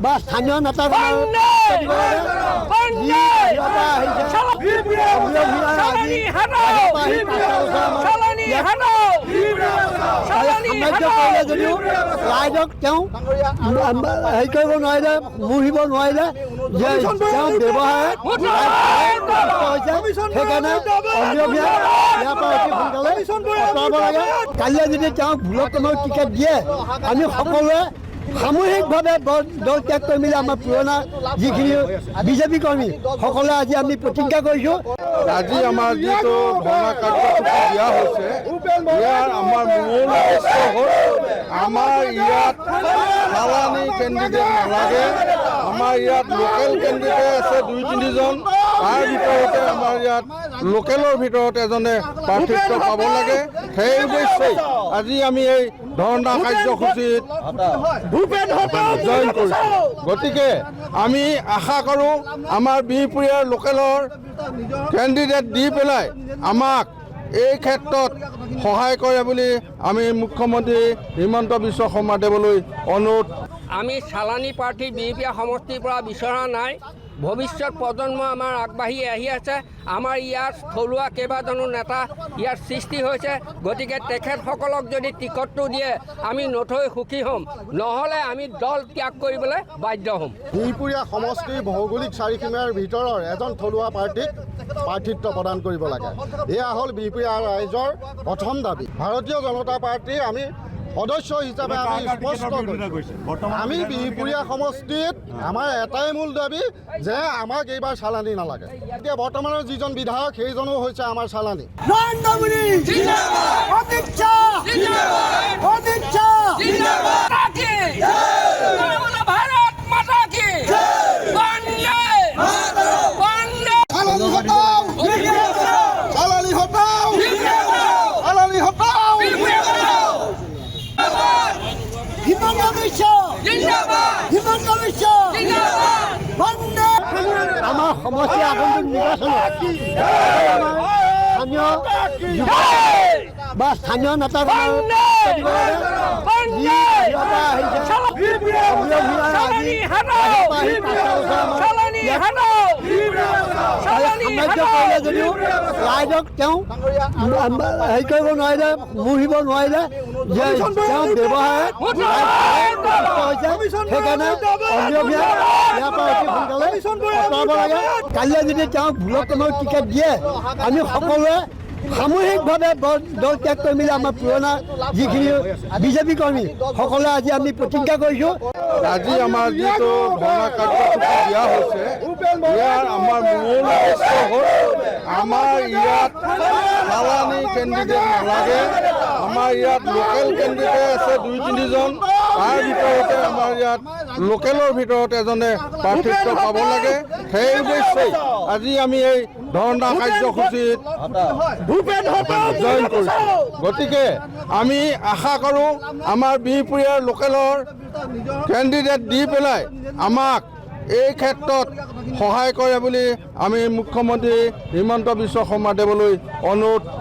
বা স্থানীয় নেতা কৰিলে যদিও ৰাইজক তেওঁ হেৰি কৰিব নোৱাৰিলে, মুহিব নোৱাৰিলে যে তেওঁ ব্যৱহাৰ হৈছে। সেইকাৰণে অভিযোগ ইয়াৰ পৰা অতি সোনকালে আঁতৰাব লাগে। কালিয়ে যদি তেওঁ ভুলত কোনো টিকেট দিয়ে, আমি সকলোৱে সামূহিকভাৱে দল ত্যাগ কৰি মেলি আমাৰ পুৰণা যিখিনি বিজেপি কৰ্মী সকলোৱে আজি আমি প্ৰতিজ্ঞা কৰিছোঁ। আজি আমাৰ যিটো ধৰ্ণা কাৰ্যসূচী দিয়া হৈছে, ইয়াৰ আমাৰ মূল উদ্দেশ্য হ'ল আমাৰ ইয়াত চালানী কেণ্ডিডেট নালাগে। আমাৰ ইয়াত লোকেল কেণ্ডিডেট আছে 2-3জন, তাৰ ভিতৰতে আমাৰ ইয়াত লোকেলৰ ভিতৰত এজনে প্ৰাৰ্থিত্ব পাব লাগে। সেই উদ্দেশ্যেই আজি আমি এই ধৰ্ণা কাৰ্যসূচীত জইন কৰিছোঁ। গতিকে আমি আশা কৰোঁ আমাৰ বিহপুৰীয়াৰ লোকেলৰ কেণ্ডিডেট দি পেলাই আমাক এই ক্ষেত্ৰত সহায় কৰে বুলি আমি মুখ্যমন্ত্ৰী হিমন্ত বিশ্ব শৰ্মাদেৱলৈ অনুৰোধ। আমি চালানী প্ৰাৰ্থী বিহপুৰীয়া সমষ্টিৰ পৰা বিচৰা নাই। ভৱিষ্যত প্ৰজন্ম আমাৰ আগবাঢ়ি আহি আছে। আমাৰ ইয়াত থলুৱা কেইবাজনো নেতা ইয়াত সৃষ্টি হৈছে। গতিকে তেখেতসকলক যদি টিকটটো দিয়ে আমি নথৈ সুখী হ'ম, নহ'লে আমি দল ত্যাগ কৰিবলৈ বাধ্য হ'ম। বিহপুৰীয়া সমষ্টিৰ ভৌগোলিক চাৰিসীমাৰ ভিতৰৰ এজন থলুৱা প্ৰাৰ্থীক প্ৰাৰ্থিত্ব প্ৰদান কৰিব লাগে। এয়া হ'ল বিহপুৰীয়া ৰাইজৰ প্ৰথম দাবী। ভাৰতীয় জনতা পাৰ্টীৰ আমি সদস্য হিচাপে আমি স্পষ্ট আমি বিহপুৰীয়া সমষ্টিত আমাৰ এটাই মূল দাবী যে আমাক এইবাৰ চালানী নালাগে। এতিয়া বৰ্তমানৰ যিজন বিধায়ক সেইজনো হৈছে আমাৰ চালানী। আমাৰ সমষ্টি আগন্তুক নিৰ্বাচনত বা স্থানীয় নেতা কৰিলে যদিও ৰাইজক তেওঁ হেৰি কৰিব নোৱাৰিলে, মুহিব নোৱাৰিলে যে তেওঁ ব্যৱহাৰ হৈছে। সেইকাৰণে অভিযোগ ইয়াৰ পৰা অতি সোনকালে আঁতৰাব লাগে। কালিয়ে যদি তেওঁ ভুলত কোনো টিকেট দিয়ে, আমি সকলোৱে সামূহিকভাৱে দল ত্যাগ কৰি মেলি আমাৰ পুৰণা যিখিনি বিজেপি কৰ্মী সকলোৱে আজি আমি প্ৰতিজ্ঞা কৰিছোঁ। আজি আমাৰ যিটো ধৰ্ণা কাৰ্যসূচী দিয়া হৈছে, ইয়াৰ আমাৰ মূল উদ্দেশ্য হ'ল আমাৰ ইয়াত চালানী কেণ্ডিডেট নালাগে। আমাৰ ইয়াত লোকেল কেণ্ডিডেট আছে 2-3জন, তাৰ ভিতৰতে আমাৰ ইয়াত লোকেলৰ ভিতৰত এজনে প্ৰাৰ্থিত্ব পাব লাগে। সেই উদ্দেশ্যেই আজি আমি এই ধৰ্ণা কাৰ্যসূচীত জইন কৰিছোঁ। গতিকে আমি আশা কৰোঁ আমাৰ বিহপুৰীয়াৰ লোকেলৰ কেণ্ডিডেট দি পেলাই আমাক এই ক্ষেত্ৰত সহায় কৰে বুলি আমি মুখ্যমন্ত্ৰী হিমন্ত বিশ্ব শৰ্মাদেৱলৈ অনুৰোধ